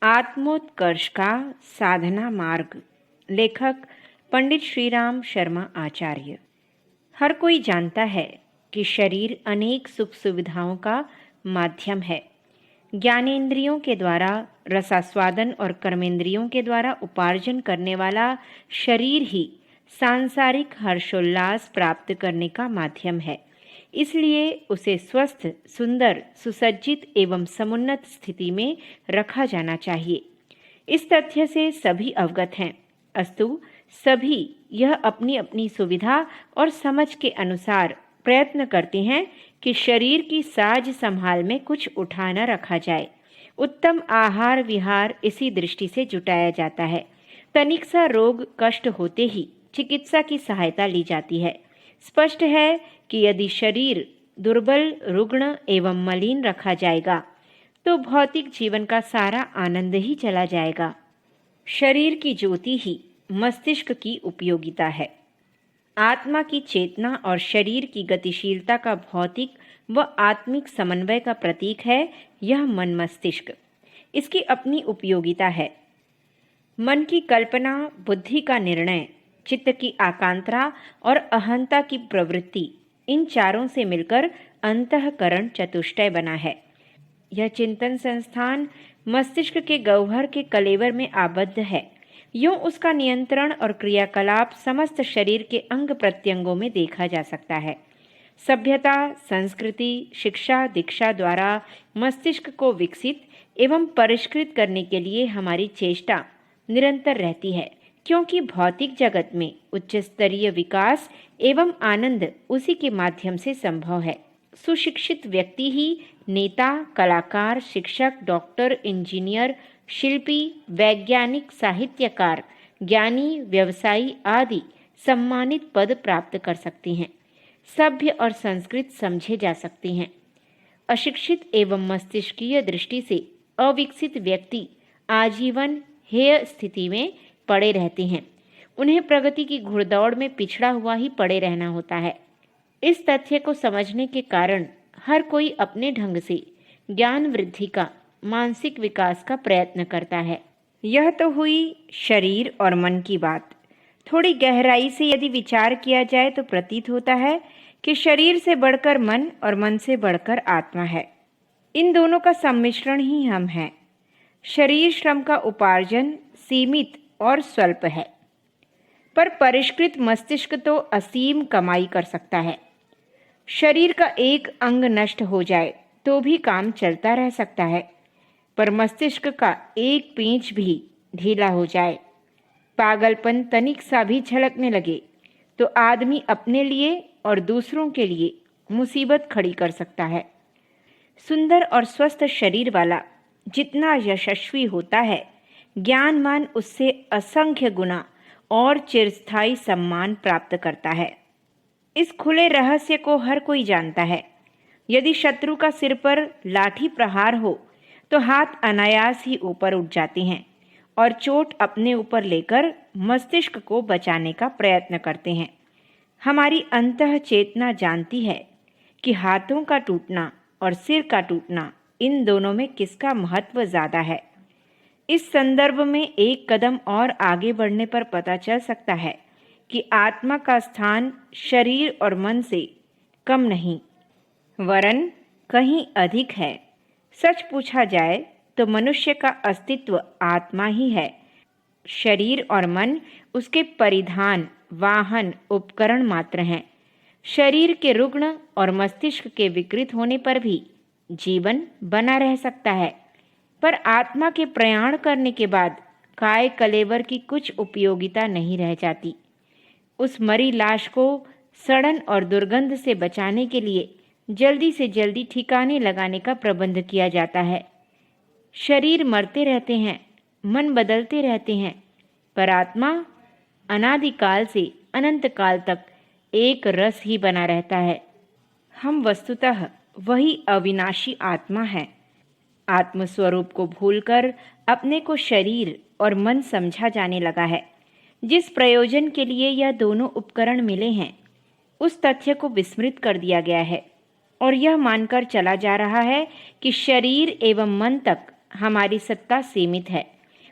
आत्मोत्कर्ष का साधना मार्ग। लेखक पंडित श्रीराम शर्मा आचार्य। हर कोई जानता है कि शरीर अनेक सुख सुविधाओं का माध्यम है। ज्ञानेंद्रियों के द्वारा रसास्वादन और कर्मेंद्रियों के द्वारा उपार्जन करने वाला शरीर ही सांसारिक हर्षोल्लास प्राप्त करने का माध्यम है। इसलिए उसे स्वस्थ, सुंदर, सुसज्जित एवं समुन्नत स्थिति में रखा जाना चाहिए। इस तथ्य से सभी अवगत हैं, अस्तु सभी यह अपनी अपनी सुविधा और समझ के अनुसार प्रयत्न करते हैं कि शरीर की साज संभाल में कुछ उठा न रखा जाए। उत्तम आहार विहार इसी दृष्टि से जुटाया जाता है। तनिक सा रोग कष्ट होते ही चिकित्सा की सहायता ली जाती है। स्पष्ट है कि यदि शरीर दुर्बल, रुग्ण एवं मलिन रखा जाएगा तो भौतिक जीवन का सारा आनंद ही चला जाएगा। शरीर की ज्योति ही मस्तिष्क की उपयोगिता है। आत्मा की चेतना और शरीर की गतिशीलता का भौतिक व आत्मिक समन्वय का प्रतीक है यह मन मस्तिष्क। इसकी अपनी उपयोगिता है। मन की कल्पना, बुद्धि का निर्णय, चित्त की आकांक्षा और अहंता की प्रवृत्ति, इन चारों से मिलकर अंतःकरण चतुष्टय बना है। यह चिंतन संस्थान मस्तिष्क के गह्वर के कलेवर में आबद्ध है। यूं उसका नियंत्रण और क्रियाकलाप समस्त शरीर के अंग प्रत्यंगों में देखा जा सकता है। सभ्यता, संस्कृति, शिक्षा, दीक्षा द्वारा मस्तिष्क को विकसित एवं परिष्कृत करने के लिए हमारी चेष्टा निरंतर रहती है, क्योंकि भौतिक जगत में उच्च स्तरीय विकास एवं आनंद उसी के माध्यम से संभव है। सुशिक्षित व्यक्ति ही नेता, कलाकार, शिक्षक, डॉक्टर, इंजीनियर, शिल्पी, वैज्ञानिक, साहित्यकार, ज्ञानी, व्यवसायी आदि सम्मानित पद प्राप्त कर सकते हैं, सभ्य और संस्कृत समझे जा सकते हैं। अशिक्षित एवं मस्तिष्कीय दृष्टि से अविकसित व्यक्ति आजीवन हेय स्थिति में पड़े रहते हैं। उन्हें प्रगति की घुड़दौड़ में पिछड़ा हुआ ही पड़े रहना होता है। इस तथ्य को समझने के कारण हर कोई अपने ढंग से ज्ञान वृद्धि का, मानसिक विकास का प्रयत्न करता है। यह तो हुई शरीर और मन की बात। थोड़ी गहराई से यदि विचार किया जाए तो प्रतीत होता है कि शरीर से बढ़कर मन और मन से बढ़कर आत्मा है। इन दोनों का सम्मिश्रण ही हम हैं। शरीर श्रम का उपार्जन सीमित और स्वल्प है, पर परिष्कृत मस्तिष्क तो असीम कमाई कर सकता है। शरीर का एक अंग नष्ट हो जाए तो भी काम चलता रह सकता है, पर मस्तिष्क का एक पेंच भी ढीला हो जाए, पागलपन तनिक सा भी झलकने लगे तो आदमी अपने लिए और दूसरों के लिए मुसीबत खड़ी कर सकता है। सुंदर और स्वस्थ शरीर वाला जितना यशस्वी होता है, ज्ञानमान उससे असंख्य गुना और चिरस्थायी सम्मान प्राप्त करता है। इस खुले रहस्य को हर कोई जानता है। यदि शत्रु का सिर पर लाठी प्रहार हो तो हाथ अनायास ही ऊपर उठ जाते हैं और चोट अपने ऊपर लेकर मस्तिष्क को बचाने का प्रयत्न करते हैं। हमारी अंतः चेतना जानती है कि हाथों का टूटना और सिर का टूटना, इन दोनों में किसका महत्व ज़्यादा है। इस संदर्भ में एक कदम और आगे बढ़ने पर पता चल सकता है कि आत्मा का स्थान शरीर और मन से कम नहीं, वरन कहीं अधिक है। सच पूछा जाए तो मनुष्य का अस्तित्व आत्मा ही है। शरीर और मन उसके परिधान, वाहन, उपकरण मात्र हैं। शरीर के रुग्ण और मस्तिष्क के विकृत होने पर भी जीवन बना रह सकता है, पर आत्मा के प्रयाण करने के बाद काय कलेवर की कुछ उपयोगिता नहीं रह जाती। उस मरी लाश को सड़न और दुर्गंध से बचाने के लिए जल्दी से जल्दी ठिकाने लगाने का प्रबंध किया जाता है। शरीर मरते रहते हैं, मन बदलते रहते हैं, पर आत्मा अनादिकाल से अनंत काल तक एक रस ही बना रहता है। हम वस्तुतः वही अविनाशी आत्मा है। आत्मस्वरूप को भूलकर अपने को शरीर और मन समझा जाने लगा है। जिस प्रयोजन के लिए यह दोनों उपकरण मिले हैं, उस तथ्य को विस्मृत कर दिया गया है और यह मानकर चला जा रहा है कि शरीर एवं मन तक हमारी सत्ता सीमित है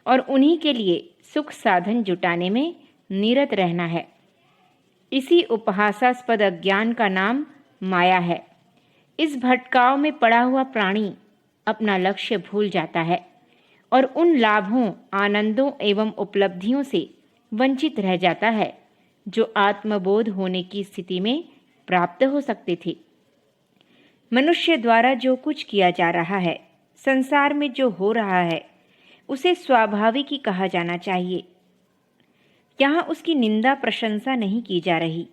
और उन्हीं के लिए सुख साधन जुटाने में निरत रहना है। इसी उपहासास्पद अज्ञान का नाम माया है। इस भटकाव में पड़ा हुआ प्राणी अपना लक्ष्य भूल जाता है और उन लाभों, आनंदों एवं उपलब्धियों से वंचित रह जाता है जो आत्मबोध होने की स्थिति में प्राप्त हो सकते थे। मनुष्य द्वारा जो कुछ किया जा रहा है, संसार में जो हो रहा है, उसे स्वाभाविक ही कहा जाना चाहिए। यहाँ उसकी निंदा प्रशंसा नहीं की जा रही।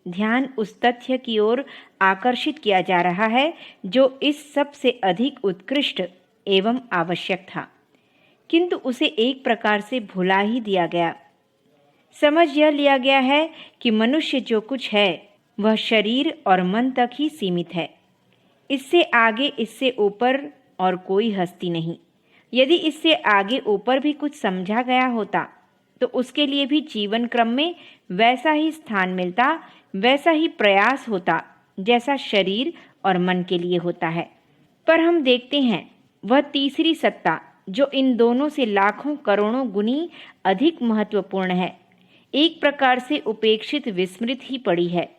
ध्यान उस तथ्य की ओर आकर्षित किया जा रहा है जो इस सब से अधिक उत्कृष्ट एवं आवश्यक था, किंतु उसे एक प्रकार से भुला ही दिया गया। समझ यह लिया गया है कि मनुष्य जो कुछ है वह शरीर और मन तक ही सीमित है। इससे आगे, इससे ऊपर और कोई हस्ती नहीं। यदि इससे आगे ऊपर भी कुछ समझा गया होता तो उसके लिए भी जीवन क्रम में वैसा ही स्थान मिलता, वैसा ही प्रयास होता जैसा शरीर और मन के लिए होता है। पर हम देखते हैं वह तीसरी सत्ता जो इन दोनों से लाखों करोड़ों गुनी अधिक महत्वपूर्ण है, एक प्रकार से उपेक्षित, विस्मृत ही पड़ी है।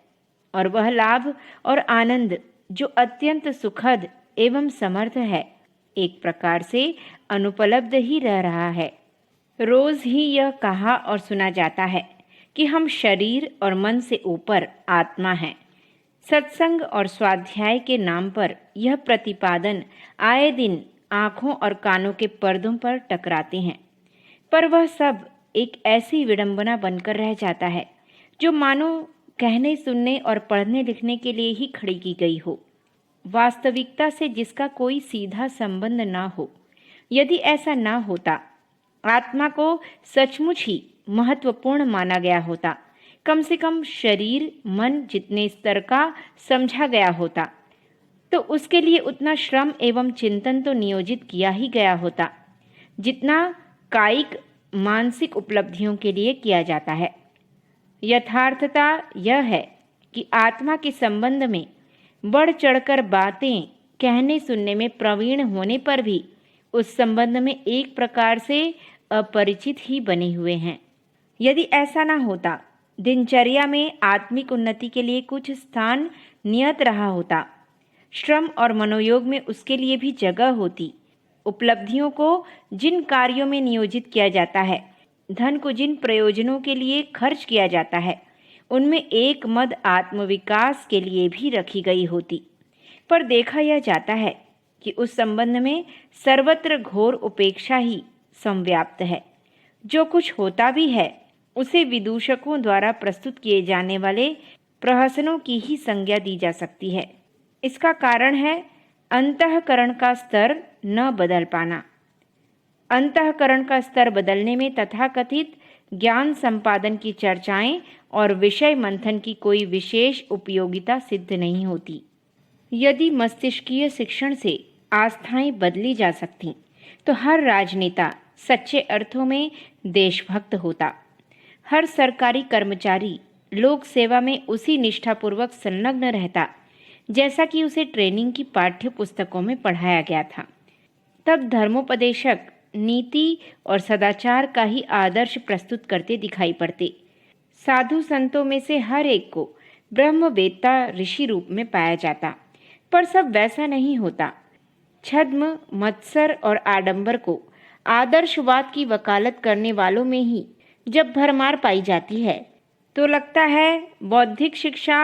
और वह लाभ और आनंद जो अत्यंत सुखद एवं समर्थ है, एक प्रकार से अनुपलब्ध ही रह रहा है। रोज ही यह कहा और सुना जाता है कि हम शरीर और मन से ऊपर आत्मा हैं। सत्संग और स्वाध्याय के नाम पर यह प्रतिपादन आए दिन आँखों और कानों के पर्दों पर टकराते हैं, पर वह सब एक ऐसी विडंबना बनकर रह जाता है जो मानो कहने, सुनने और पढ़ने लिखने के लिए ही खड़ी की गई हो, वास्तविकता से जिसका कोई सीधा संबंध ना हो। यदि ऐसा ना होता, आत्मा को सचमुच ही महत्वपूर्ण माना गया होता, कम से कम शरीर मन जितने स्तर का समझा गया होता, तो उसके लिए उतना श्रम एवं चिंतन तो नियोजित किया ही गया होता जितना कायिक मानसिक उपलब्धियों के लिए किया जाता है। यथार्थता यह है कि आत्मा के संबंध में बढ़ चढ़कर बातें कहने सुनने में प्रवीण होने पर भी उस संबंध में एक प्रकार से अपरिचित ही बने हुए हैं। यदि ऐसा ना होता, दिनचर्या में आत्मिक उन्नति के लिए कुछ स्थान नियत रहा होता, श्रम और मनोयोग में उसके लिए भी जगह होती, उपलब्धियों को जिन कार्यों में नियोजित किया जाता है, धन को जिन प्रयोजनों के लिए खर्च किया जाता है, उनमें एक मद आत्मविकास के लिए भी रखी गई होती। पर देखा यह जाता है कि उस संबंध में सर्वत्र घोर उपेक्षा ही संव्याप्त है। जो कुछ होता भी है उसे विदूषकों द्वारा प्रस्तुत किए जाने वाले प्रहसनों की ही संज्ञा दी जा सकती है। इसका कारण है अंतःकरण का स्तर न बदल पाना। अंतःकरण का स्तर बदलने में तथाकथित ज्ञान संपादन की चर्चाएं और विषय मंथन की कोई विशेष उपयोगिता सिद्ध नहीं होती। यदि मस्तिष्कीय शिक्षण से आस्थाएं बदली जा सकती तो हर राजनेता सच्चे अर्थों में देशभक्त होता। हर सरकारी कर्मचारी लोक सेवा में उसी निष्ठापूर्वक संलग्न रहता जैसा कि उसे ट्रेनिंग की पाठ्य पुस्तकों में पढ़ाया गया था। तब धर्मोपदेशक नीति और सदाचार का ही आदर्श प्रस्तुत करते दिखाई पड़ते। साधु संतों में से हर एक को ब्रह्मवेत्ता ऋषि रूप में पाया जाता, पर सब वैसा नहीं होता। छद्म, मत्सर और आडंबर को आदर्शवाद की वकालत करने वालों में ही जब भरमार पाई जाती है तो लगता है बौद्धिक शिक्षा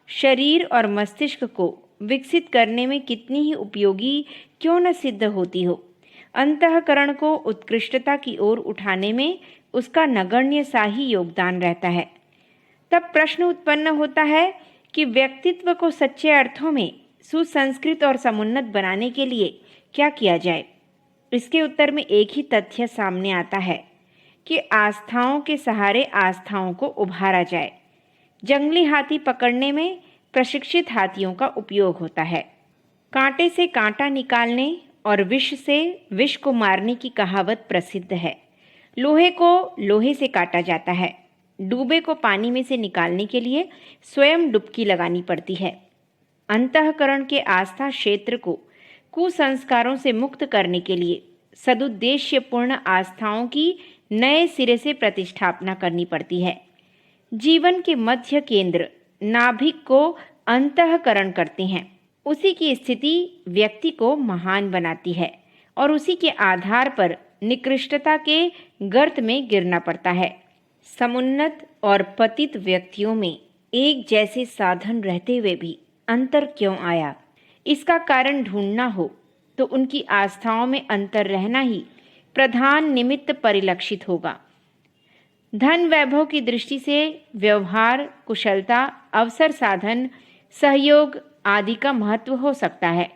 शरीर और मस्तिष्क को विकसित करने में कितनी ही उपयोगी क्यों न सिद्ध होती हो। अंतःकरण को उत्कृष्टता की ओर उठाने में उसका नगण्य सा ही योगदान रहता है। तब प्रश्न उत्पन्न होता है कि व्यक्तित्व को सच्चे अर्थों में सुसंस्कृत और समुन्नत बनाने के लिए क्या किया जाए। इसके उत्तर में एक ही तथ्य सामने आता है कि आस्थाओं के सहारे आस्थाओं को उभारा जाए। जंगली हाथी पकड़ने में प्रशिक्षित हाथियों का उपयोग होता है। कांटे से कांटा निकालने और विष से विष को मारने की कहावत प्रसिद्ध है। लोहे को लोहे से काटा जाता है। डूबे को पानी में से निकालने के लिए स्वयं डुबकी लगानी पड़ती है। अंतःकरण के आस्था क्षेत्र को कुसंस्कारों से मुक्त करने के लिए सदुद्देश्यपूर्ण आस्थाओं की नए सिरे से प्रतिष्ठापना करनी पड़ती है। जीवन के मध्य केंद्र नाभिक को अंतःकरण करते हैं। उसी की स्थिति व्यक्ति को महान बनाती है और उसी के आधार पर निकृष्टता के गर्त में गिरना पड़ता है। समुन्नत और पतित व्यक्तियों में एक जैसे साधन रहते हुए भी अंतर क्यों आया? इसका कारण ढूंढना हो तो उनकी आस्थाओं में अंतर रहना ही प्रधान निमित्त परिलक्षित होगा। धन वैभव की दृष्टि से व्यवहार, कुशलता, अवसर साधन, सहयोग आदि का महत्व हो सकता है,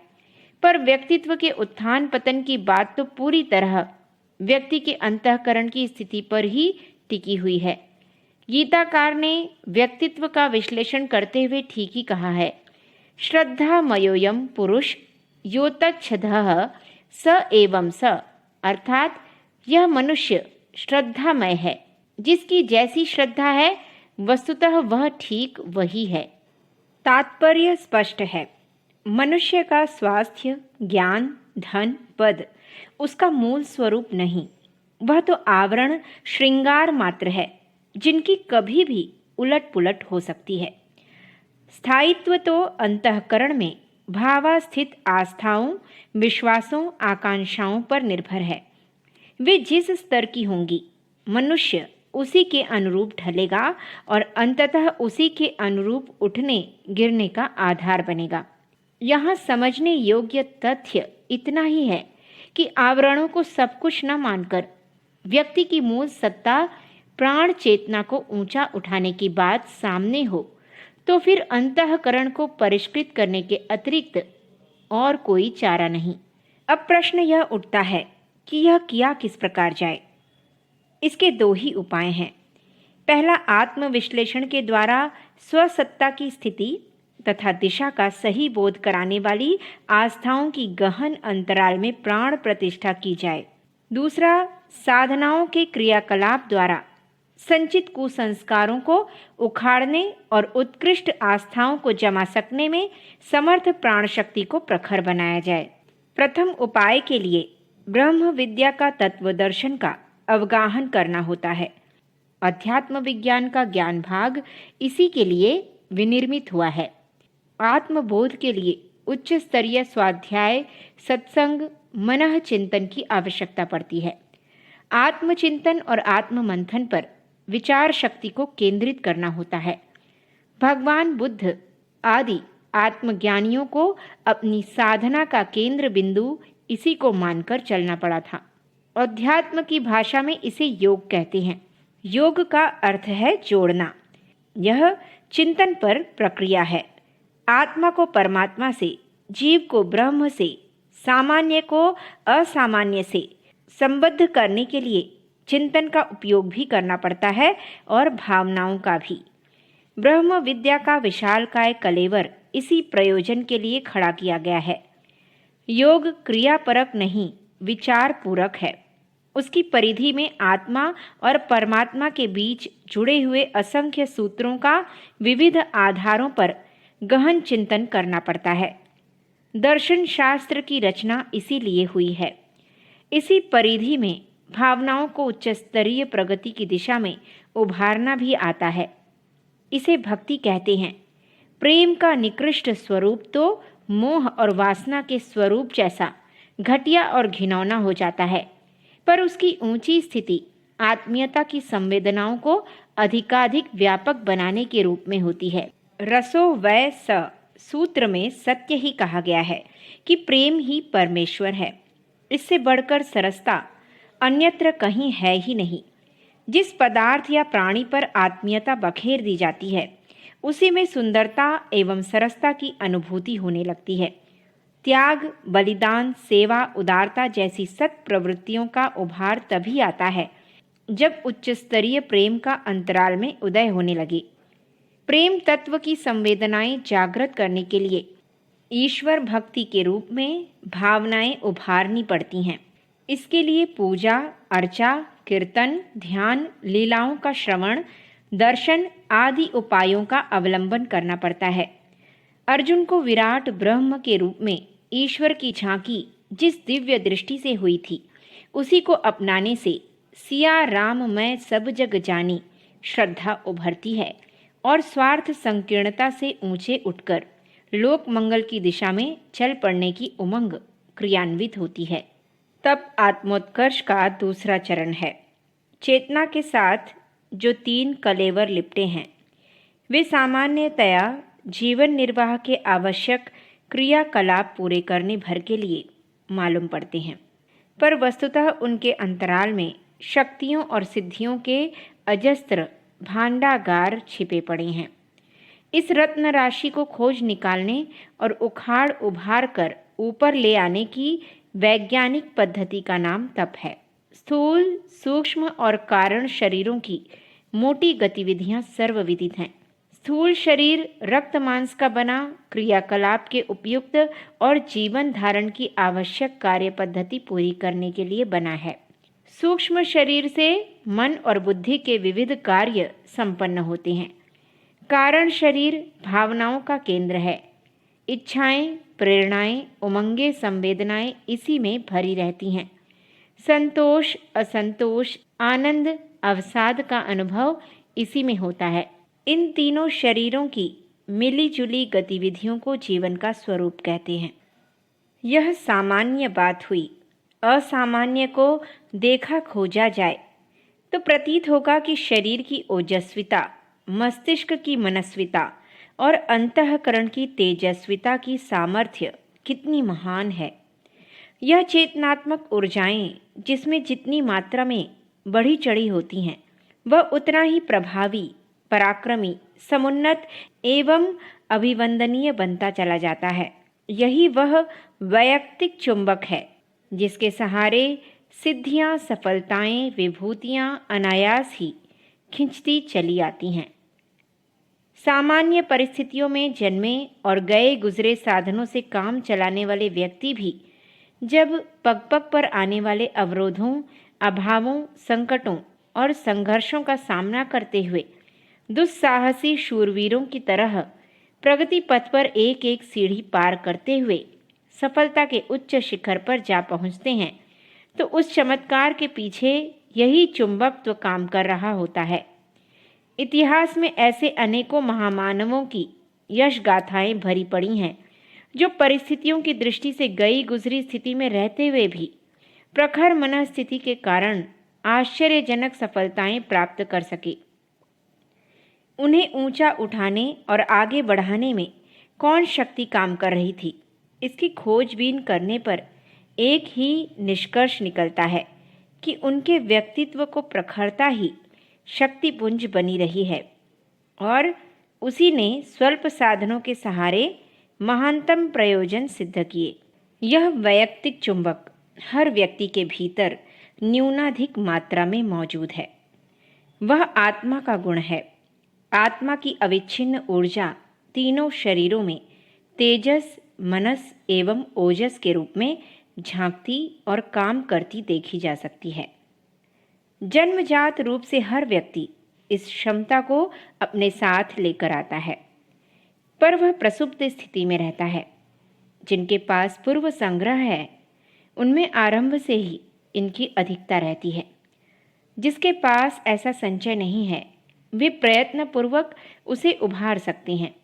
पर व्यक्तित्व के उत्थान पतन की बात तो पूरी तरह व्यक्ति के अंतःकरण की स्थिति पर ही टिकी हुई है। गीताकार ने व्यक्तित्व का विश्लेषण करते हुए ठीक ही कहा है, श्रद्धामयोऽयं पुरुष यो तच्छ्रद्धः स एवं स, अर्थात यह मनुष्य श्रद्धामय है। जिसकी जैसी श्रद्धा है वस्तुतः वह ठीक वही है। तात्पर्य स्पष्ट है। मनुष्य का स्वास्थ्य, ज्ञान, धन, पद उसका मूल स्वरूप नहीं, वह तो आवरण, श्रृंगार मात्र है, जिनकी कभी भी उलट पुलट हो सकती है। स्थायित्व तो अंतःकरण में भावास्थित आस्थाओं, विश्वासों, आकांक्षाओं पर निर्भर है। वे जिस स्तर की होंगी, मनुष्य उसी के अनुरूप ढलेगा और अंततः उसी के अनुरूप उठने गिरने का आधार बनेगा। यहाँ समझने योग्य तथ्य इतना ही है कि आवरणों को सब कुछ न मानकर व्यक्ति की मूल सत्ता, प्राण चेतना को ऊंचा उठाने की बात सामने हो तो फिर अंतःकरण को परिष्कृत करने के अतिरिक्त और कोई चारा नहीं। अब प्रश्न यह उठता है कि यह किया किस प्रकार जाए। इसके दो ही उपाय हैं। पहला, आत्मविश्लेषण के द्वारा स्वसत्ता की स्थिति तथा दिशा का सही बोध कराने वाली आस्थाओं की गहन अंतराल में प्राण प्रतिष्ठा की जाए। दूसरा, साधनाओं के क्रियाकलाप द्वारा संचित कुसंस्कारों को उखाड़ने और उत्कृष्ट आस्थाओं को जमा सकने में समर्थ प्राण शक्ति को प्रखर बनाया जाए। प्रथम उपाय के लिए ब्रह्म विद्या का तत्व दर्शन का अवगाहन करना होता है। अध्यात्म विज्ञान का ज्ञान भाग इसी के लिए विनिर्मित हुआ है। आत्मबोध के लिए उच्च स्तरीय स्वाध्याय, सत्संग, मनः चिंतन की आवश्यकता पड़ती है। आत्मचिंतन और आत्ममंथन पर विचार शक्ति को केंद्रित करना होता है। भगवान बुद्ध आदि आत्मज्ञानियों को अपनी साधना का केंद्र बिंदु इसी को मानकर चलना पड़ा था। अध्यात्म की भाषा में इसे योग कहते हैं। योग का अर्थ है जोड़ना। यह चिंतन पर प्रक्रिया है। आत्मा को परमात्मा से, जीव को ब्रह्म से, सामान्य को असामान्य से संबद्ध करने के लिए चिंतन का उपयोग भी करना पड़ता है और भावनाओं का भी। ब्रह्म विद्या का विशालकाय कलेवर इसी प्रयोजन के लिए खड़ा किया गया है। योग क्रियापरक नहीं, विचार पूरक है। उसकी परिधि में आत्मा और परमात्मा के बीच जुड़े हुए असंख्य सूत्रों का विविध आधारों पर गहन चिंतन करना पड़ता है। दर्शन शास्त्र की रचना इसीलिए हुई है। इसी परिधि में भावनाओं को उच्च स्तरीय प्रगति की दिशा में उभारना भी आता है। इसे भक्ति कहते हैं। प्रेम का निकृष्ट स्वरूप तो मोह और वासना के स्वरूप जैसा घटिया और घिनौना हो जाता है, पर उसकी ऊंची स्थिति आत्मीयता की संवेदनाओं को अधिकाधिक व्यापक बनाने के रूप में होती है। रसो वै स सूत्र में सत्य ही कहा गया है कि प्रेम ही परमेश्वर है। इससे बढ़कर सरसता अन्यत्र कहीं है ही नहीं। जिस पदार्थ या प्राणी पर आत्मीयता बखेर दी जाती है, उसी में सुंदरता एवं सरसता की अनुभूति होने लगती है। त्याग, बलिदान, सेवा, उदारता जैसी सत् प्रवृत्तियों का उभार तभी आता है जब उच्च स्तरीय प्रेम का अंतराल में उदय होने लगे। प्रेम तत्व की संवेदनाएं जागृत करने के लिए ईश्वर भक्ति के रूप में भावनाएं उभारनी पड़ती हैं। इसके लिए पूजा, अर्चा, कीर्तन, ध्यान, लीलाओं का श्रवण, दर्शन आदि उपायों का अवलंबन करना पड़ता है। अर्जुन को विराट ब्रह्म के रूप में ईश्वर की झांकी जिस दिव्य दृष्टि से हुई थी, उसी को अपनाने से सिया राम मैं सब जग जानी श्रद्धा उभरती है और स्वार्थ संकीर्णता से ऊंचे उठकर लोक मंगल की दिशा में चल पड़ने की उमंग क्रियान्वित होती है। तब आत्मोत्कर्ष का दूसरा चरण है। चेतना के साथ जो 3 कलेवर लिपटे हैं वे सामान्यतया जीवन निर्वाह के आवश्यक क्रियाकलाप पूरे करने भर के लिए मालूम पड़ते हैं, पर वस्तुतः उनके अंतराल में शक्तियों और सिद्धियों के अजस्त्र भांडागार छिपे पड़े हैं। इस रत्न राशि को खोज निकालने और उखाड़ उभार कर ऊपर ले आने की वैज्ञानिक पद्धति का नाम तप है। स्थूल, सूक्ष्म और कारण शरीरों की मोटी गतिविधियां सर्वविदित हैं। स्थूल शरीर रक्त मांस का बना, क्रियाकलाप के उपयुक्त और जीवन धारण की आवश्यक कार्य पद्धति पूरी करने के लिए बना है। सूक्ष्म शरीर से मन और बुद्धि के विविध कार्य संपन्न होते हैं। कारण शरीर भावनाओं का केंद्र है। इच्छाएं, प्रेरणाएं, उमंगे, संवेदनाएं इसी में भरी रहती हैं। संतोष, असंतोष, आनंद, अवसाद का अनुभव इसी में होता है। इन तीनों शरीरों की मिलीजुली गतिविधियों को जीवन का स्वरूप कहते हैं। यह सामान्य बात हुई। असामान्य को देखा खोजा जाए तो प्रतीत होगा कि शरीर की ओजस्विता, मस्तिष्क की मनस्विता और अंतःकरण की तेजस्विता की सामर्थ्य कितनी महान है। यह चेतनात्मक ऊर्जाएं जिसमें जितनी मात्रा में बढ़ी चढ़ी होती हैं वह उतना ही प्रभावी, पराक्रमी, समुन्नत एवं अभिवंदनीय बनता चला जाता है। यही वह वैयक्तिक चुंबक है जिसके सहारे सिद्धियां, सफलताएं, विभूतियां अनायास ही खिंचती चली आती हैं। सामान्य परिस्थितियों में जन्मे और गए गुजरे साधनों से काम चलाने वाले व्यक्ति भी जब पग पग पर आने वाले अवरोधों, अभावों, संकटों और संघर्षों का सामना करते हुए दुस्साहसी शूरवीरों की तरह प्रगति पथ पर एक एक सीढ़ी पार करते हुए सफलता के उच्च शिखर पर जा पहुंचते हैं, तो उस चमत्कार के पीछे यही चुंबकत्व काम कर रहा होता है। इतिहास में ऐसे अनेकों महामानवों की यश गाथाएं भरी पड़ी हैं जो परिस्थितियों की दृष्टि से गई गुजरी स्थिति में रहते हुए भी प्रखर मनःस्थिति के कारण आश्चर्यजनक सफलताएं प्राप्त कर सके। उन्हें ऊंचा उठाने और आगे बढ़ाने में कौन शक्ति काम कर रही थी, इसकी खोजबीन करने पर एक ही निष्कर्ष निकलता है कि उनके व्यक्तित्व को प्रखरता ही शक्तिपुंज बनी रही है और उसी ने स्वल्प साधनों के सहारे महानतम प्रयोजन सिद्ध किए। यह वैयक्तिक चुंबक हर व्यक्ति के भीतर न्यूनाधिक मात्रा में मौजूद है। वह आत्मा का गुण है। आत्मा की अविच्छिन्न ऊर्जा तीनों शरीरों में तेजस, मनस एवं ओजस के रूप में झांकती और काम करती देखी जा सकती है। जन्मजात रूप से हर व्यक्ति इस क्षमता को अपने साथ लेकर आता है, पर वह प्रसुप्त स्थिति में रहता है। जिनके पास पूर्व संग्रह है उनमें आरंभ से ही इनकी अधिकता रहती है। जिसके पास ऐसा संचय नहीं है वे प्रयत्नपूर्वक उसे उभार सकते हैं।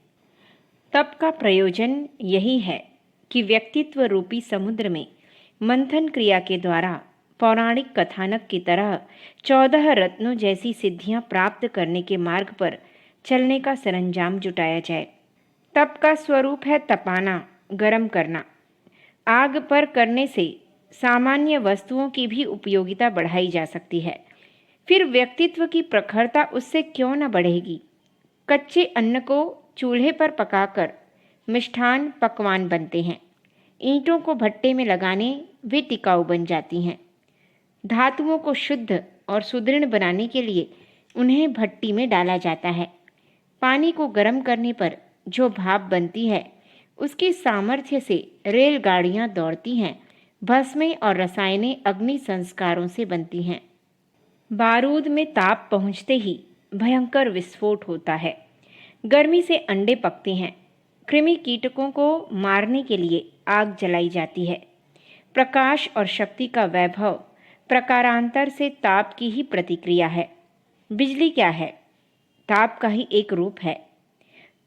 तप का प्रयोजन यही है कि व्यक्तित्व रूपी समुद्र में मंथन क्रिया के द्वारा पौराणिक कथानक की तरह 14 रत्नों जैसी सिद्धियां प्राप्त करने के मार्ग पर चलने का सरंजाम जुटाया जाए। तप का स्वरूप है तपाना, गर्म करना। आग पर करने से सामान्य वस्तुओं की भी उपयोगिता बढ़ाई जा सकती है, फिर व्यक्तित्व की प्रखरता उससे क्यों न बढ़ेगी। कच्चे अन्न को चूल्हे पर पकाकर मिष्ठान पकवान बनते हैं। ईंटों को भट्टे में लगाने वे टिकाऊ बन जाती हैं। धातुओं को शुद्ध और सुदृढ़ बनाने के लिए उन्हें भट्टी में डाला जाता है। पानी को गर्म करने पर जो भाप बनती है उसकी सामर्थ्य से रेलगाड़ियां दौड़ती हैं। भस्में और रसायनें अग्नि संस्कारों से बनती हैं। बारूद में ताप पहुंचते ही भयंकर विस्फोट होता है। गर्मी से अंडे पकते हैं। कृमि कीटकों को मारने के लिए आग जलाई जाती है। प्रकाश और शक्ति का वैभव प्रकारांतर से ताप की ही प्रतिक्रिया है। बिजली क्या है? ताप का ही एक रूप है।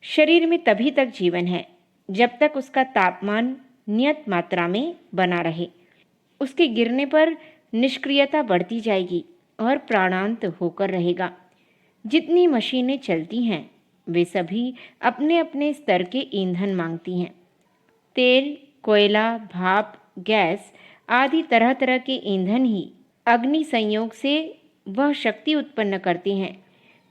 शरीर में तभी तक जीवन है जब तक उसका तापमान नियत मात्रा में बना रहे। उसके गिरने पर निष्क्रियता बढ़ती जाएगी और प्राणांत होकर रहेगा। जितनी मशीनें चलती हैं वे सभी अपने अपने स्तर के ईंधन मांगती हैं। तेल, कोयला, भाप, गैस आदि तरह तरह के ईंधन ही अग्नि संयोग से वह शक्ति उत्पन्न करती हैं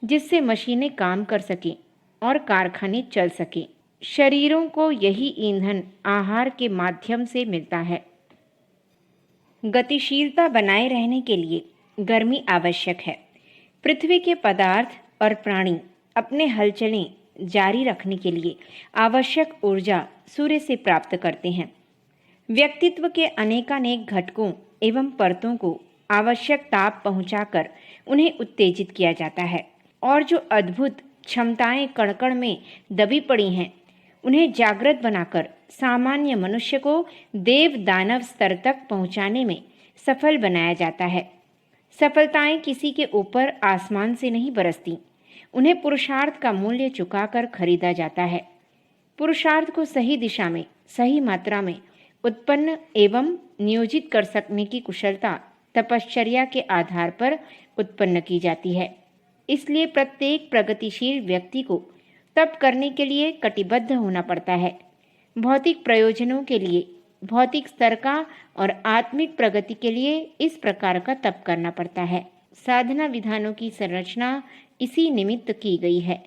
जिससे मशीनें काम कर सकें और कारखाने चल सकें। शरीरों को यही ईंधन आहार के माध्यम से मिलता है। गतिशीलता बनाए रहने के लिए गर्मी आवश्यक है। पृथ्वी के पदार्थ और प्राणी अपने हलचलें जारी रखने के लिए आवश्यक ऊर्जा सूर्य से प्राप्त करते हैं। व्यक्तित्व के अनेकानेक घटकों एवं परतों को आवश्यक ताप पहुंचाकर उन्हें उत्तेजित किया जाता है और जो अद्भुत क्षमताएं कण-कण में दबी पड़ी हैं उन्हें जागृत बनाकर सामान्य मनुष्य को देव दानव स्तर तक पहुंचाने में सफल बनाया जाता है। सफलताएं किसी के ऊपर आसमान से नहीं बरसती, उन्हें पुरुषार्थ का मूल्य चुकाकर खरीदा जाता है। पुरुषार्थ को सही दिशा में, सही मात्रा में उत्पन्न एवं नियोजित कर सकने की कुशलता तपश्चर्या के आधार पर उत्पन्न की जाती है। इसलिए प्रत्येक प्रगतिशील व्यक्ति को तप करने के लिए कटिबद्ध होना पड़ता है। भौतिक प्रयोजनों के लिए भौतिक स्तर का और आत्मिक प्रगति के लिए इस प्रकार का तप करना पड़ता है। साधना विधानों की संरचना इसी निमित्त की गई है।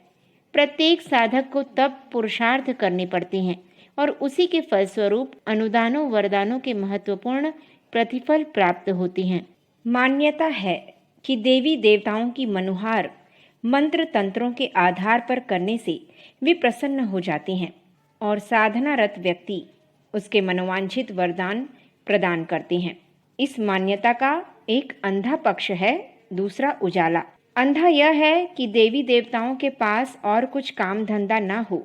प्रत्येक साधक को तप पुरुषार्थ करने पड़ते हैं और उसी के फलस्वरूप अनुदानों वरदानों के महत्वपूर्ण प्रतिफल प्राप्त होते हैं। मान्यता है कि देवी देवताओं की मनुहार मंत्र तंत्रों के आधार पर करने से वे प्रसन्न हो जाते हैं और साधनारत व्यक्ति उसके मनोवांछित वरदान प्रदान करते हैं। इस मान्यता का एक अंधा पक्ष है, दूसरा उजाला। अंधा यह है कि देवी देवताओं के पास और कुछ काम धंधा ना हो,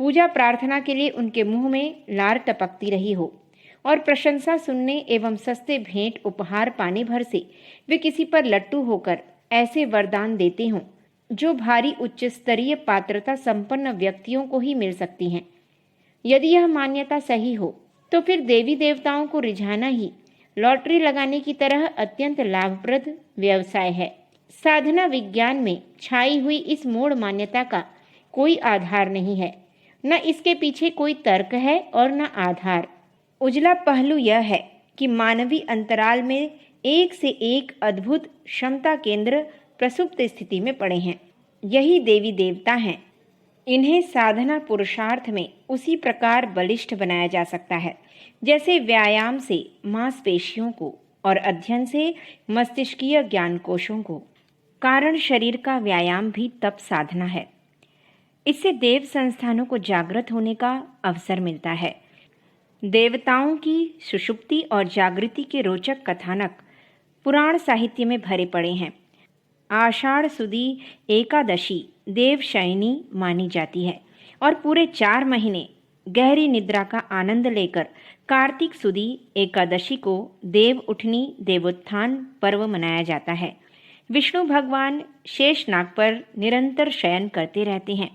पूजा प्रार्थना के लिए उनके मुंह में लार टपकती रही हो और प्रशंसा सुनने एवं सस्ते भेंट उपहार पाने भर से वे किसी पर लट्टू होकर ऐसे वरदान देते हों जो भारी उच्च स्तरीय पात्रता संपन्न व्यक्तियों को ही मिल सकती हैं। यदि यह मान्यता सही हो तो फिर देवी देवताओं को रिझाना ही लॉटरी लगाने की तरह अत्यंत लाभप्रद व्यवसाय है। साधना विज्ञान में छाई हुई इस मूढ़ मान्यता का कोई आधार नहीं है, न इसके पीछे कोई तर्क है और न आधार। उजला पहलू यह है कि मानवीय अंतराल में एक से एक अद्भुत क्षमता केंद्र प्रसुप्त स्थिति में पड़े हैं। यही देवी देवता हैं। इन्हें साधना पुरुषार्थ में उसी प्रकार बलिष्ठ बनाया जा सकता है जैसे व्यायाम से मांसपेशियों को और अध्ययन से मस्तिष्कीय ज्ञान कोशों को। कारण शरीर का व्यायाम भी तप साधना है। इससे देव संस्थानों को जागृत होने का अवसर मिलता है। देवताओं की सुषुप्ति और जागृति के रोचक कथानक पुराण साहित्य में भरे पड़े हैं। आषाढ़ सुदी एकादशी देवशयनी मानी जाती है और पूरे 4 महीने गहरी निद्रा का आनंद लेकर कार्तिक सुदी एकादशी को देव उठनी देवोत्थान पर्व मनाया जाता है। विष्णु भगवान शेषनाग पर निरंतर शयन करते रहते हैं।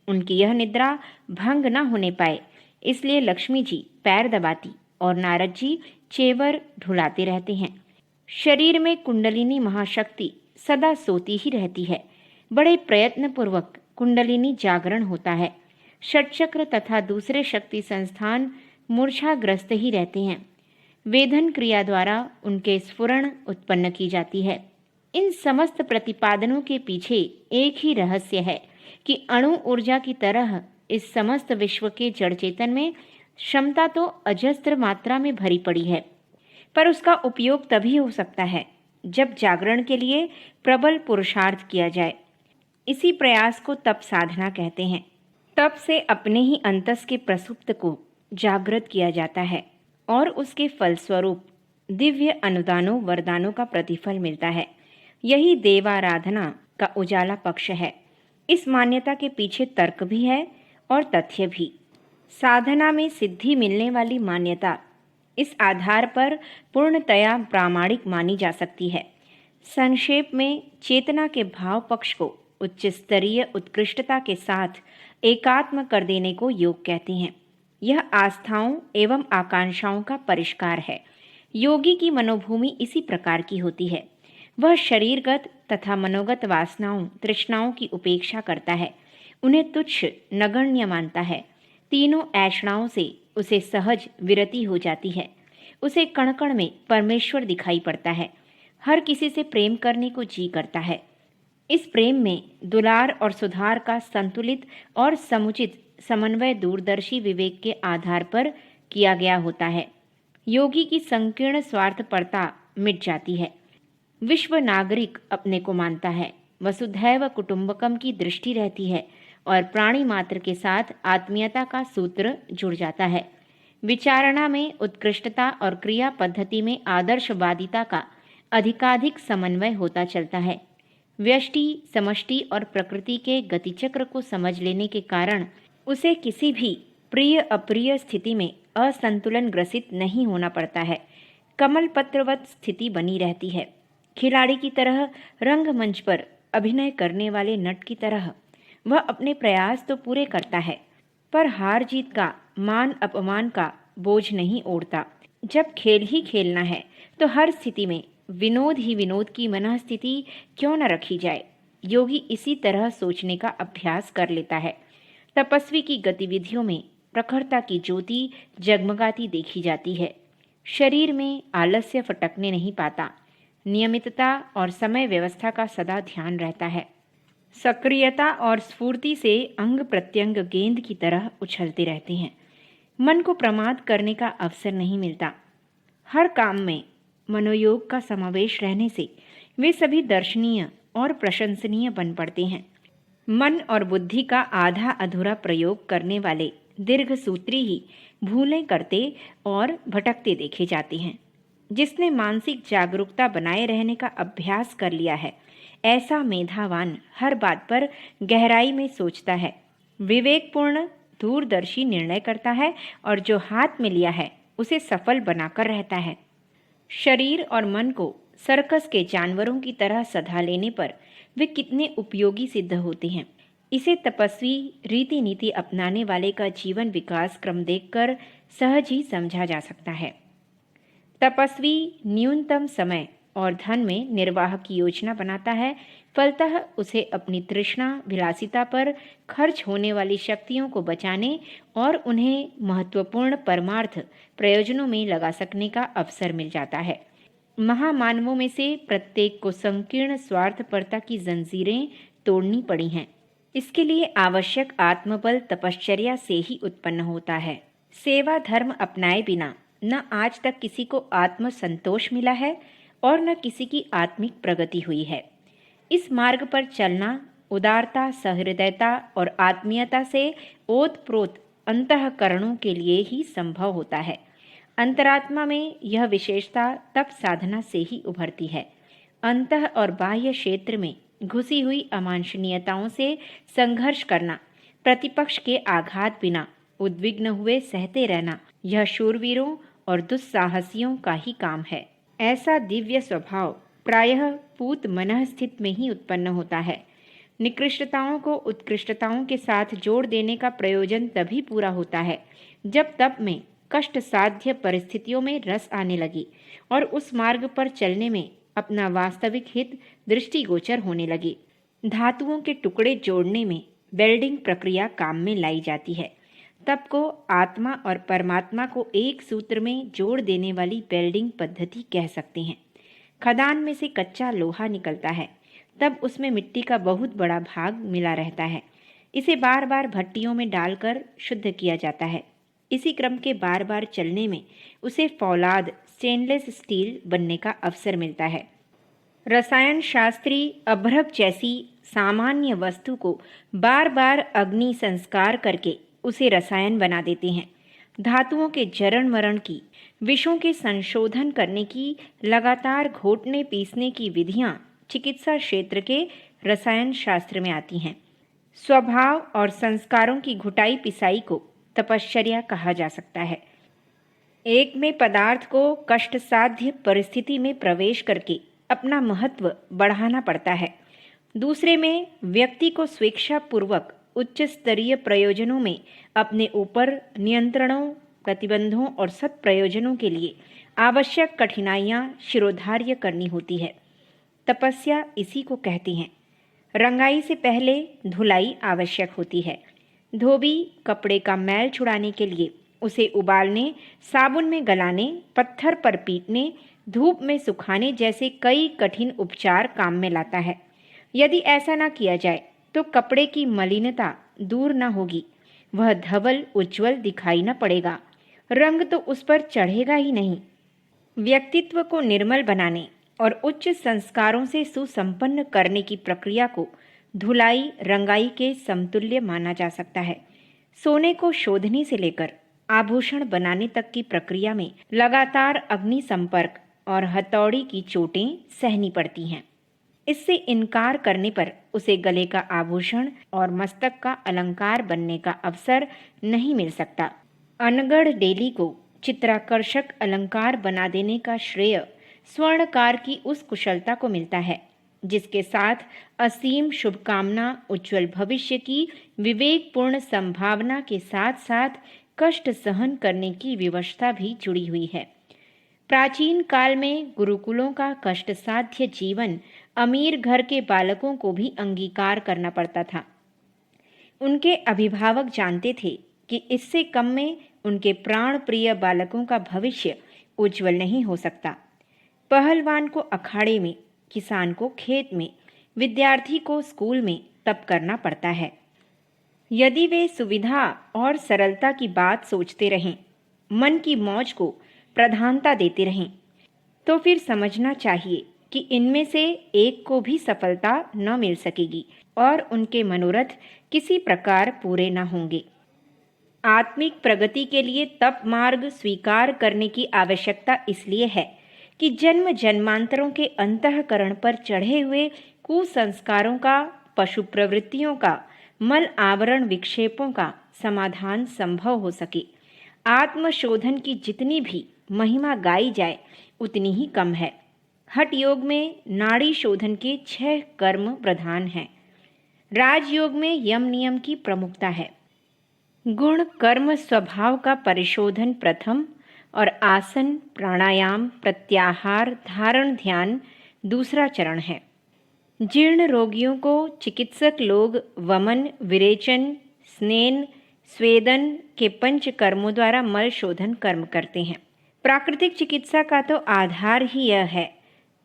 उनकी यह निद्रा भंग न होने पाए इसलिए लक्ष्मी जी पैर दबाती और नारद जी चेवर ढुलाते रहते हैं। शरीर में कुंडलिनी महाशक्ति सदा सोती ही रहती है। बड़े प्रयत्न पूर्वक कुंडलिनी जागरण होता है। षटचक्र तथा दूसरे शक्ति संस्थान मूर्छाग्रस्त ही रहते हैं। वेधन क्रिया द्वारा उनके स्फुरण उत्पन्न की जाती है। इन समस्त प्रतिपादनों के पीछे एक ही रहस्य है कि अणु ऊर्जा की तरह इस समस्त विश्व के जड़ चेतन में क्षमता तो अजस्त्र मात्रा में भरी पड़ी है, पर उसका उपयोग तभी हो सकता है जब जागरण के लिए प्रबल पुरुषार्थ किया जाए। इसी प्रयास को तप साधना कहते हैं। तप से अपने ही अंतस के प्रसुप्त को जागृत किया जाता है और उसके फलस्वरूप दिव्य अनुदानों वरदानों का प्रतिफल मिलता है। यही देवाराधना का उजाला पक्ष है। इस मान्यता के पीछे तर्क भी है और तथ्य भी। साधना में सिद्धि मिलने वाली मान्यता इस आधार पर पूर्णतया प्रामाणिक मानी जा सकती है। संक्षेप में चेतना के भाव पक्ष को उच्च स्तरीय उत्कृष्टता के साथ एकात्म कर देने को योग कहते हैं। यह आस्थाओं एवं आकांक्षाओं का परिष्कार है। योगी की मनोभूमि इसी प्रकार की होती है। वह शरीरगत तथा मनोगत वासनाओं तृष्णाओं की उपेक्षा करता है, उन्हें तुच्छ नगण्य मानता है। तीनों ऐषणाओं से उसे सहज विरति हो जाती है। उसे कण कण में परमेश्वर दिखाई पड़ता है। हर किसी से प्रेम करने को जी करता है। इस प्रेम में दुलार और सुधार का संतुलित और समुचित समन्वय दूरदर्शी विवेक के आधार पर किया गया होता है। योगी की संकीर्ण स्वार्थपरता मिट जाती है। विश्व नागरिक अपने को मानता है। वसुधैव कुटुंबकम की दृष्टि रहती है और प्राणी मात्र के साथ आत्मीयता का सूत्र जुड़ जाता है। विचारणा में उत्कृष्टता और क्रिया पद्धति में आदर्शवादिता का अधिकाधिक समन्वय होता चलता है। व्यष्टि समष्टि और प्रकृति के गतिचक्र को समझ लेने के कारण उसे किसी भी प्रिय अप्रिय स्थिति में असंतुलन ग्रसित नहीं होना पड़ता है। कमल पत्रवत स्थिति बनी रहती है। खिलाड़ी की तरह रंगमंच पर अभिनय करने वाले नट की तरह वह अपने प्रयास तो पूरे करता है, पर हार जीत का मान अपमान का बोझ नहीं ओढ़ता। जब खेल ही खेलना है तो हर स्थिति में विनोद ही विनोद की मनःस्थिति क्यों न रखी जाए। योगी इसी तरह सोचने का अभ्यास कर लेता है। तपस्वी की गतिविधियों में प्रखरता की ज्योति जगमगाती देखी जाती है। शरीर में आलस्य फटकने नहीं पाता। नियमितता और समय व्यवस्था का सदा ध्यान रहता है। सक्रियता और स्फूर्ति से अंग प्रत्यंग गेंद की तरह उछलते रहते हैं। मन को प्रमाद करने का अवसर नहीं मिलता। हर काम में मनोयोग का समावेश रहने से वे सभी दर्शनीय और प्रशंसनीय बन पड़ते हैं। मन और बुद्धि का आधा अधूरा प्रयोग करने वाले दीर्घसूत्री ही भूलें करते और भटकते देखे जाते हैं। जिसने मानसिक जागरूकता बनाए रहने का अभ्यास कर लिया है, ऐसा मेधावान हर बात पर गहराई में सोचता है, विवेकपूर्ण दूरदर्शी निर्णय करता है और जो हाथ में लिया है उसे सफल बनाकर रहता है। शरीर और मन को सर्कस के जानवरों की तरह सधा लेने पर वे कितने उपयोगी सिद्ध होते हैं, इसे तपस्वी रीति नीति अपनाने वाले का जीवन विकास क्रम देखकर सहज ही समझा जा सकता है। तपस्वी न्यूनतम समय और धन में निर्वाह की योजना बनाता है, फलतः उसे अपनी तृष्णा विलासिता पर खर्च होने वाली शक्तियों को बचाने और उन्हें महत्वपूर्ण परमार्थ प्रयोजनों में लगा सकने का अवसर मिल जाता है। महामानवों में से प्रत्येक को संकीर्ण स्वार्थपरता की जंजीरें तोड़नी पड़ी हैं। इसके लिए आवश्यक आत्मबल तपश्चर्या से ही उत्पन्न होता है। सेवा धर्म अपनाए बिना न आज तक किसी को आत्म संतोष मिला है और न किसी की आत्मिक प्रगति हुई है। इस मार्ग पर चलना उदारता, सहृदयता और आत्मीयता से ओतप्रोत अंतःकरणों के लिए ही संभव होता है। अंतरात्मा में यह विशेषता तप साधना से ही उभरती है। अंतः और बाह्य क्षेत्र में घुसी हुई अवांछनीयताओं से संघर्ष करना, प्रतिपक्ष के आघात बिना उद्विग्न हुए सहते रहना, यह शूरवीरों और दुस्साहसियों का ही काम है। ऐसा दिव्य स्वभाव प्रायः पूत मनःस्थित में ही उत्पन्न होता है। निकृष्टताओं को उत्कृष्टताओं के साथ जोड़ देने का प्रयोजन तभी पूरा होता है जब तप में कष्ट साध्य परिस्थितियों में रस आने लगी और उस मार्ग पर चलने में अपना वास्तविक हित दृष्टिगोचर होने लगी। धातुओं के टुकड़े जोड़ने में वेल्डिंग प्रक्रिया काम में लाई जाती है। तप को आत्मा और परमात्मा को एक सूत्र में जोड़ देने वाली वेल्डिंग पद्धति कह सकते हैं। खदान में से कच्चा लोहा निकलता है, तब उसमें मिट्टी का बहुत बड़ा भाग मिला रहता है। इसे बार बार भट्टियों में डालकर शुद्ध किया जाता है। इसी क्रम के बार बार चलने में उसे फौलाद स्टेनलेस स्टील बनने का अवसर मिलता है। रसायन शास्त्री अभ्रक जैसी सामान्य वस्तु को बार बार अग्नि संस्कार करके उसे रसायन बना देते हैं। धातुओं के जरण मरण की, विषों के संशोधन करने की, लगातार घोटने पीसने की विधियां चिकित्सा क्षेत्र के रसायन शास्त्र में आती हैं। स्वभाव और संस्कारों की घुटाई पिसाई को तपश्चर्या कहा जा सकता है। एक में पदार्थ को कष्टसाध्य परिस्थिति में प्रवेश करके अपना महत्व बढ़ाना पड़ता है, दूसरे में व्यक्ति को स्वेच्छापूर्वक उच्च स्तरीय प्रयोजनों में अपने ऊपर नियंत्रणों, प्रतिबंधों और सत्प्रयोजनों के लिए आवश्यक कठिनाइयाँ शिरोधार्य करनी होती है। तपस्या इसी को कहती हैं। रंगाई से पहले धुलाई आवश्यक होती है। धोबी कपड़े का मैल छुड़ाने के लिए उसे उबालने, साबुन में गलाने, पत्थर पर पीटने, धूप में सुखाने जैसे कई कठिन उपचार काम में लाता है। यदि ऐसा न किया जाए तो कपड़े की मलिनता दूर न होगी, वह धवल उज्ज्वल दिखाई न पड़ेगा, रंग तो उस पर चढ़ेगा ही नहीं। व्यक्तित्व को निर्मल बनाने और उच्च संस्कारों से सुसंपन्न करने की प्रक्रिया को धुलाई रंगाई के समतुल्य माना जा सकता है। सोने को शोधने से लेकर आभूषण बनाने तक की प्रक्रिया में लगातार अग्नि संपर्क और हथौड़ी की चोटें सहनी पड़ती हैं। इससे इनकार करने पर उसे गले का आभूषण और मस्तक का अलंकार बनने का अवसर नहीं मिल सकता। अनगढ़ डेली को चित्राकर्षक अलंकार बना देने का श्रेय स्वर्णकार की उस कुशलता को मिलता है जिसके साथ असीम शुभकामना, उज्ज्वल भविष्य की विवेकपूर्ण संभावना के साथ साथ कष्ट सहन करने की विवशता भी जुड़ी हुई है। प्राचीन काल में गुरुकुलों का कष्टसाध्य जीवन अमीर घर के बालकों को भी अंगीकार करना पड़ता था। उनके अभिभावक जानते थे कि इससे कम में उनके प्राण प्रिय बालकों का भविष्य उज्जवल नहीं हो सकता। पहलवान को अखाड़े में, किसान को खेत में, विद्यार्थी को स्कूल में तप करना पड़ता है। यदि वे सुविधा और सरलता की बात सोचते रहें, मन की मौज को प्रधानता देते रहें, तो फिर समझना चाहिए कि इनमें से एक को भी सफलता न मिल सकेगी और उनके मनोरथ किसी प्रकार पूरे न होंगे। आत्मिक प्रगति के लिए तप मार्ग स्वीकार करने की आवश्यकता इसलिए है कि जन्म जन्मांतरों के अंतःकरण पर चढ़े हुए कुसंस्कारों का, पशु प्रवृत्तियों का, मल आवरण विक्षेपों का समाधान संभव हो सके। आत्मशोधन की जितनी भी महिमा गाई जाए उतनी ही कम है। हठ योग में नाड़ी शोधन के 6 कर्म प्रधान हैं। राजयोग में यम नियम की प्रमुखता है। गुण कर्म स्वभाव का परिशोधन प्रथम और आसन, प्राणायाम, प्रत्याहार, धारण, ध्यान दूसरा चरण है। जीर्ण रोगियों को चिकित्सक लोग वमन, विरेचन, स्नेन, स्वेदन के 5 कर्मों द्वारा मल शोधन कर्म करते हैं। प्राकृतिक चिकित्सा का तो आधार ही यह है।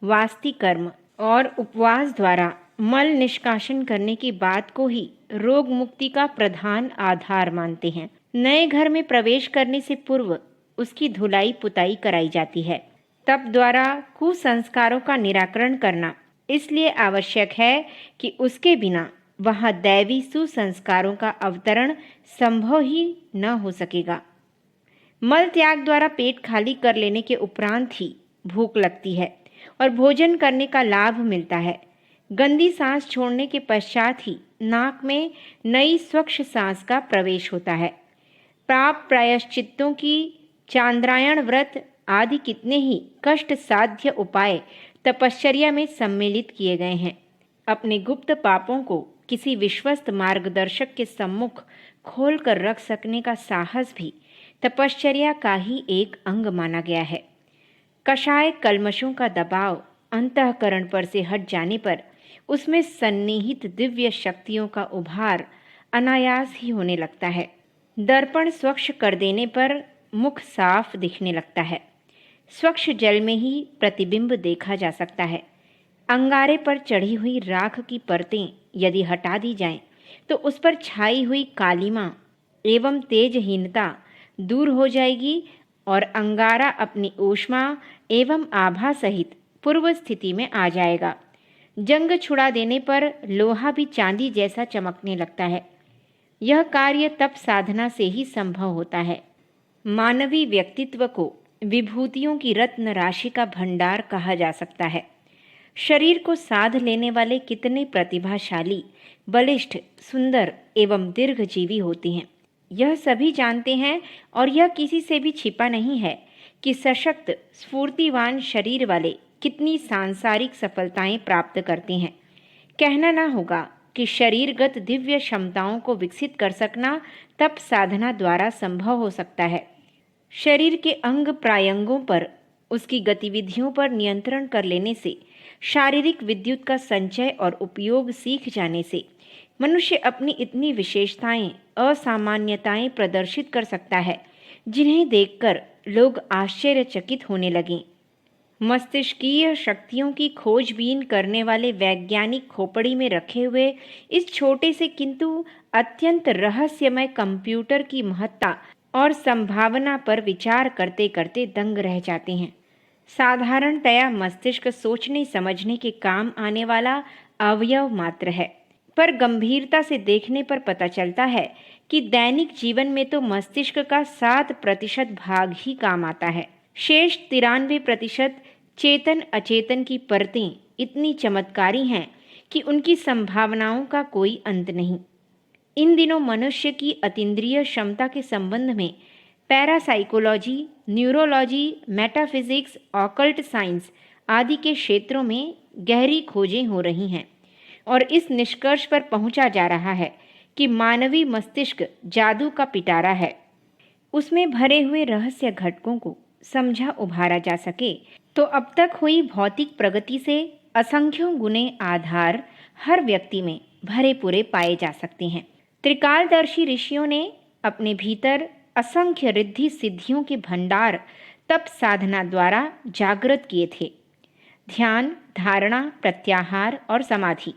वास्ति कर्म और उपवास द्वारा मल निष्कासन करने की बात को ही रोग मुक्ति का प्रधान आधार मानते हैं। नए घर में प्रवेश करने से पूर्व उसकी धुलाई पुताई कराई जाती है। तप द्वारा कुसंस्कारों का निराकरण करना इसलिए आवश्यक है कि उसके बिना वहाँ दैवी सुसंस्कारों का अवतरण संभव ही न हो सकेगा। मल त्याग द्वारा पेट खाली कर लेने के उपरांत ही भूख लगती है और भोजन करने का लाभ मिलता है। गंदी सांस छोड़ने के पश्चात ही नाक में नई स्वच्छ सांस का प्रवेश होता है। पाप प्रायश्चित्तों की, चांद्रायण व्रत आदि कितने ही कष्ट साध्य उपाय तपश्चर्या में सम्मिलित किए गए हैं। अपने गुप्त पापों को किसी विश्वस्त मार्गदर्शक के सम्मुख खोल कर रख सकने का साहस भी तपश्चर्या का ही एक अंग माना गया है। कषाय कल्मशों का दबाव अंतःकरण पर से हट जाने पर उसमें सन्निहित दिव्य शक्तियों का उभार अनायास ही होने लगता है। दर्पण स्वच्छ कर देने पर मुख साफ दिखने लगता है। स्वच्छ जल में ही प्रतिबिंब देखा जा सकता है। अंगारे पर चढ़ी हुई राख की परतें यदि हटा दी जाएं, तो उस पर छाई हुई कालिमा एवं तेजहीनता दूर हो जाएगी और अंगारा अपनी ऊष्मा एवं आभा सहित पूर्व स्थिति में आ जाएगा। जंग छुड़ा देने पर लोहा भी चांदी जैसा चमकने लगता है। यह कार्य तप साधना से ही संभव होता है। मानवीय व्यक्तित्व को विभूतियों की रत्न राशि का भंडार कहा जा सकता है। शरीर को साध लेने वाले कितने प्रतिभाशाली, बलिष्ठ, सुंदर एवं दीर्घजीवी होते हैं, यह सभी जानते हैं और यह किसी से भी छिपा नहीं है कि सशक्त स्फूर्तिवान शरीर वाले कितनी सांसारिक सफलताएं प्राप्त करते हैं। कहना ना होगा कि शरीरगत दिव्य क्षमताओं को विकसित कर सकना तप साधना द्वारा संभव हो सकता है। शरीर के अंग प्रायंगों पर, उसकी गतिविधियों पर नियंत्रण कर लेने से, शारीरिक विद्युत का संचय और उपयोग सीख जाने से मनुष्य अपनी इतनी विशेषताएं, असामान्यताएं प्रदर्शित कर सकता है जिन्हें देखकर लोग आश्चर्यचकित होने लगें। मस्तिष्कीय शक्तियों की खोजबीन करने वाले वैज्ञानिक खोपड़ी में रखे हुए इस छोटे से किंतु अत्यंत रहस्यमय कंप्यूटर की महत्ता और संभावना पर विचार करते करते दंग रह जाते हैं। साधारणतया मस्तिष्क सोचने समझने के काम आने वाला अवयव मात्र है, पर गंभीरता से देखने पर पता चलता है कि दैनिक जीवन में तो मस्तिष्क का 7% भाग ही काम आता है। शेष 93% चेतन अचेतन की परतें इतनी चमत्कारी हैं कि उनकी संभावनाओं का कोई अंत नहीं। इन दिनों मनुष्य की अतीन्द्रिय क्षमता के संबंध में parapsychology, neurology, metaphysics, occult science आदि के क्षेत्रों में गहरी खोजें हो रही हैं और इस निष्कर्ष पर पहुंचा जा रहा है कि मानवीय मस्तिष्क जादू का पिटारा है। उसमें भरे हुए रहस्य घटकों को समझा उभारा जा सके तो अब तक हुई भौतिक प्रगति से असंख्यों गुने आधार हर व्यक्ति में भरे पूरे पाए जा सकते हैं। त्रिकालदर्शी ऋषियों ने अपने भीतर असंख्य रिद्धि सिद्धियों के भंडार तप साधना द्वारा जागृत किए थे। ध्यान, धारणा, प्रत्याहार और समाधि,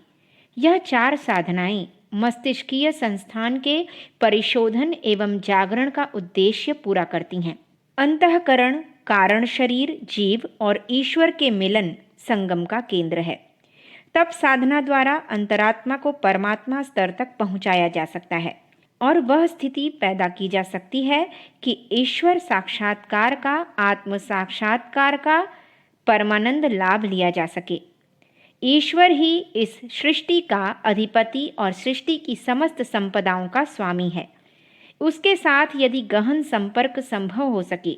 यह 4 साधनाएं मस्तिष्कीय संस्थान के परिशोधन एवं जागरण का उद्देश्य पूरा करती हैं। अंतःकरण, कारण शरीर, जीव और ईश्वर के मिलन संगम का केंद्र है। तप साधना द्वारा अंतरात्मा को परमात्मा स्तर तक पहुंचाया जा सकता है और वह स्थिति पैदा की जा सकती है कि ईश्वर साक्षात्कार का, आत्म साक्षात्कार का परमानंद लाभ लिया जा सके। ईश्वर ही इस सृष्टि का अधिपति और सृष्टि की समस्त संपदाओं का स्वामी है। उसके साथ यदि गहन संपर्क संभव हो सके,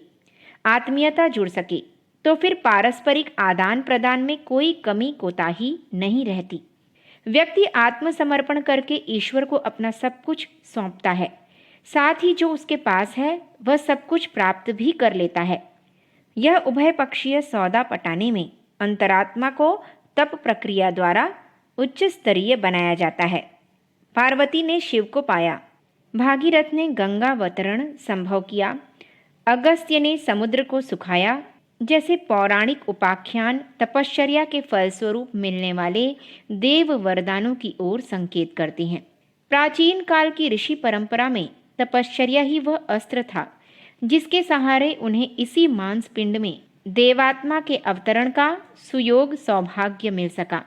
आत्मीयता जुड़ सके, तो फिर पारस्परिक आदान प्रदान में कोई कमी कोताही नहीं रहती। व्यक्ति आत्मसमर्पण करके ईश्वर को अपना सब कुछ सौंपता है, साथ ही जो उसके पास है वह सब कुछ प्राप्त भी कर लेता है। यह उभय पक्षीय सौदा पटाने में अंतरात्मा को तप प्रक्रिया द्वारा उच्च स्तरीय बनाया जाता है। पार्वती ने शिव को पाया, भागीरथ ने गंगावतरण संभव किया, अगस्त्य ने समुद्र को सुखाया, जैसे पौराणिक उपाख्यान तपश्चर्या के फलस्वरूप मिलने वाले देव वरदानों की ओर संकेत करते हैं। प्राचीन काल की ऋषि परंपरा में तपश्चर्या ही वह अस्त्र था जिसके सहारे उन्हें इसी मांसपिंड में देवात्मा के अवतरण का सुयोग सौभाग्य मिल सका।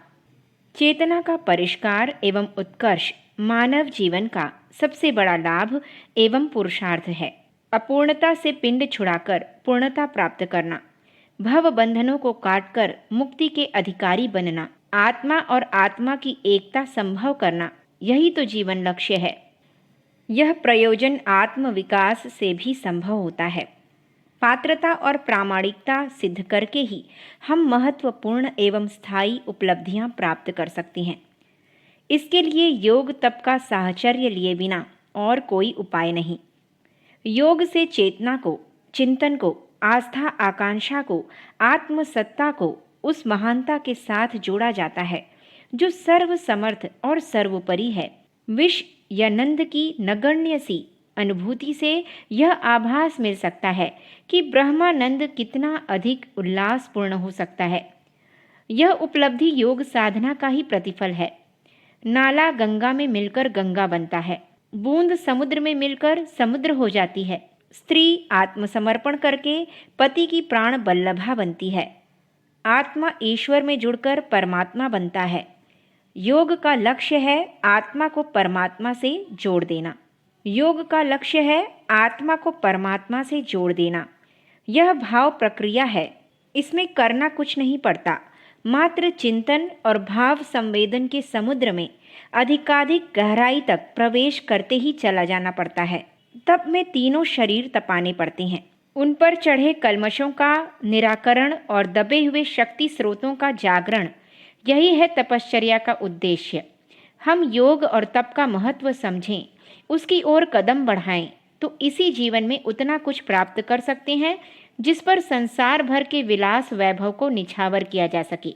चेतना का परिष्कार एवं उत्कर्ष मानव जीवन का सबसे बड़ा लाभ एवं पुरुषार्थ है। अपूर्णता से पिंड छुड़ाकर पूर्णता प्राप्त करना, भव बंधनों को काटकर मुक्ति के अधिकारी बनना, आत्मा और आत्मा की एकता संभव करना, यही तो जीवन लक्ष्य है। यह प्रयोजन आत्म विकास से भी संभव होता है। पात्रता और प्रामाणिकता सिद्ध करके ही हम महत्वपूर्ण एवं स्थायी उपलब्धियां प्राप्त कर सकते हैं। इसके लिए योग तप का साहचर्य लिए बिना और कोई उपाय नहीं। योग से चेतना को, चिंतन को, आस्था आकांक्षा को, आत्मसत्ता को उस महानता के साथ जोड़ा जाता है जो सर्वसमर्थ और सर्वोपरि है। विष या नंद की नगण्य सी अनुभूति से यह आभास मिल सकता है कि ब्रह्मानंद कितना अधिक उल्लासपूर्ण हो सकता है। यह उपलब्धि योग साधना का ही प्रतिफल है। नाला गंगा में मिलकर गंगा बनता है, बूंद समुद्र में मिलकर समुद्र हो जाती है। स्त्री आत्मसमर्पण करके पति की प्राण बल्लभा बनती है। आत्मा ईश्वर में जुड़कर परमात्मा बनता है। योग का लक्ष्य है आत्मा को परमात्मा से जोड़ देना। योग का लक्ष्य है आत्मा को परमात्मा से जोड़ देना। यह भाव प्रक्रिया है। इसमें करना कुछ नहीं पड़ता, मात्र चिंतन और भाव संवेदन के समुद्र में अधिकाधिक गहराई तक प्रवेश करते ही चला जाना पड़ता है। तप में तीनों शरीर तपाने पड़ते हैं। उन पर चढ़े कल्मशों का निराकरण और दबे हुए शक्ति स्रोतों का जागरण, यही है तपश्चर्या का उद्देश्य। हम योग और तप का महत्व समझें, उसकी ओर कदम बढ़ाएं, तो इसी जीवन में उतना कुछ प्राप्त कर सकते हैं जिस पर संसार भर के विलास वैभव को निछावर किया जा सके।